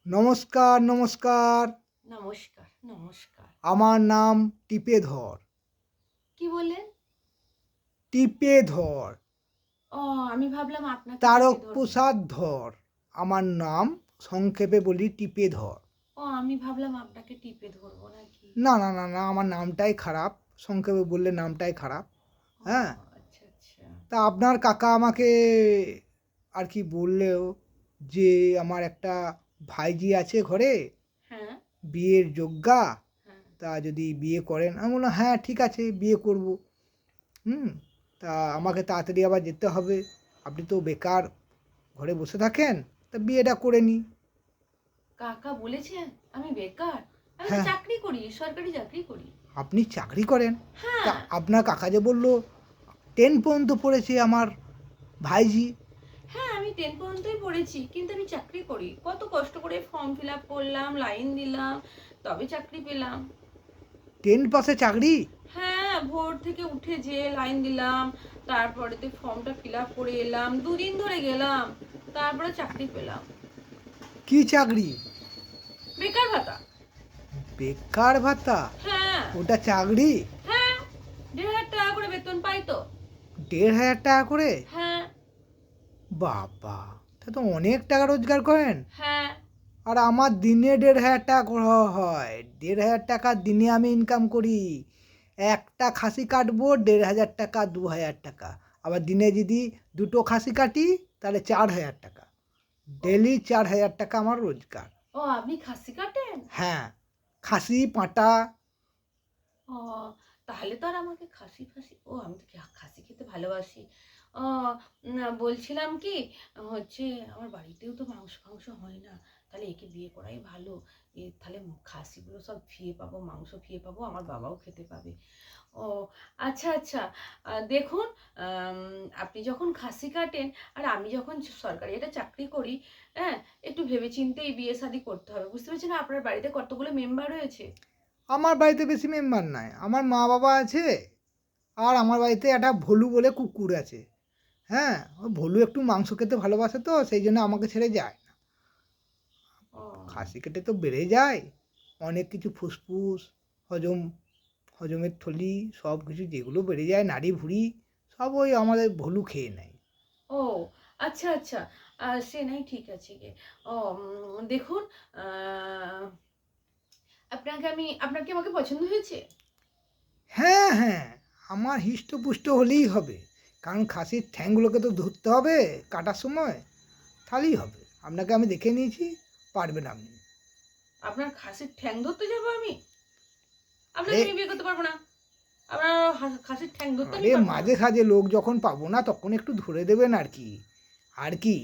নমস্কার নমস্কার। নমস্কার, নমস্কার। আমার নাম টিপেধর। কি বললেন? টিপেধর। ও আমি ভাবলাম আপনাকে টিপে ধরবো। তারকপ্রসাদ ধর। আমার নাম সংক্ষেপে বলি টিপেধর। ও আমি ভাবলাম আপনাকে টিপে ধরবো নাকি? না না না না, আমার নামটাই খারাপ। সংক্ষেপে বললে নামটাই খারাপ। ও হ্যাঁ, আচ্ছা, আচ্ছা। তা আপনার কাকা আমাকে আর কি বললেও যে আমার একটা ভাইঝি আছে ঘরে, হ্যাঁ, বিয়ের যোগ্যা, হ্যাঁ। তা যদি বিয়ে করেন। আমি বললাম হ্যাঁ ঠিক আছে, বিয়ে করব। হুম, তা আমাকে তাড়াতাড়ি আবার যেতে হবে। আপনি তো বেকার ঘরে বসে থাকেন, তা বিয়েটা করে নিই। কাকা বলেছেন আমি বেকার? আমি তো হ্যাঁ, চাকরি করি, সরকারি চাকরি করি। আপনি চাকরি করেন? তা হ্যাঁ, আপনার কাকা যে বলল 10 পর্যন্ত পড়েছে আমার ভাইঝি। হ্যাঁ আমি 10 পর্যন্তই পড়েছি, কিন্তু আমি চাকরি করি। কত কষ্ট করে ফর্ম ফিল আপ করলাম, লাইন দিলাম, তবে চাকরি পেলাম। 10 পাসে চাকরি? হ্যাঁ, ভোর থেকে উঠে যেয়ে লাইন দিলাম, তারপরেতে ফর্মটা ফিল আপ করে এলাম, 2 দিন ধরে গেলাম, তারপরে চাকরি পেলাম। কি চাকরি? বেকার ভাতা। বেকার ভাতা? হ্যাঁ, ওটা চাকরি? হ্যাঁ, 1,500 টাকা করে বেতন পাই তো। 1,500 করে? হ্যাঁ, বাবা, তা তো অনেক টাকা রোজগার করেন। হ্যাঁ। আর আমার দিনে 1,500 করে হয়। 1,500 দিনে আমি ইনকাম করি। একটা খাসি কাটবো 1,500 2,000 টাকা। আবার দিনে যদি দুটো খাসি কাটি তাহলে 4,000 টাকা। ও, ডেলি 4,000 টাকা আমার রোজগার। ও আপনি খাসি কাটেন? হ্যাঁ, খাসি পাঁঠা। ও তাহলে তো আর আমাকে খাসি ফাসি, ও আমি তো খাসি খেতে ভালোবাসি। ও বলছিলাম কি, হচ্ছে আমার বাড়িতেও তো মাংস ফাংস হয় না, তাহলে একে বিয়ে করাই ভালো। তাহলে খাসিগুলো সব ফিয়ে পাবো, মাংস ফিয়ে পাবো, আমার বাবাও খেতে পাবে। ও আচ্ছা, আচ্ছা। দেখুন, আম আপনি যখন খাসি কাটেন আর আমি যখন সরকারি একটা চাকরি করি, হ্যাঁ? একটু ভেবেচিন্তেই বিয়ে শাদী করতে হবে। বুঝতে পারছেন না আপনার বাড়িতে কতগুলো মেম্বার রয়েছে? আমার বাড়িতে বেশি মেম্বার নাই। আমার মা বাবা আছে, আর আমার বাড়িতে একটা ভোলু বলে কুকুর আছে। হ্যাঁ, ওই ভোলু একটু মাংস খেতে ভালোবাসে, তো সেই জন্য আমাকে ছেড়ে যায় না। ও খাসি কেটে তো বেড়ে যায় অনেক কিছু, ফুসফুস, হজম, হজমের থলি, সব কিছু যেগুলো বেড়ে যায়, নাড়ি ভুঁড়ি, সব ওই আমাদের ভুলু খেয়ে নেয়। ও আচ্ছা, আচ্ছা। সে নাই ঠিক আছে গে। ও দেখুন, আ আপনার কি আমাকে পছন্দ হয়েছে? হ্যাঁ হ্যাঁ, আমার হৃষ্টপুষ্ট হলেই হবে। কারণ খাসির ঠ্যাংগুলোকে তো ধরতে হবে কাটার সময়, তাহলেই হবে। আপনাকে আমি দেখে নিয়েছি, পারবেন আপনি। আপনার খাসির ঠ্যাং ধরতে যাবো আমি? আপনাকে আরে, আমি বিয়ে করতে পারব না। আপনার খাসির ঠ্যাং ধরতে আমি আরে পারব না। মাঝে সাঝে লোক যখন পাবো না তখন একটু ধরে দেবেন আর কি। আর কি,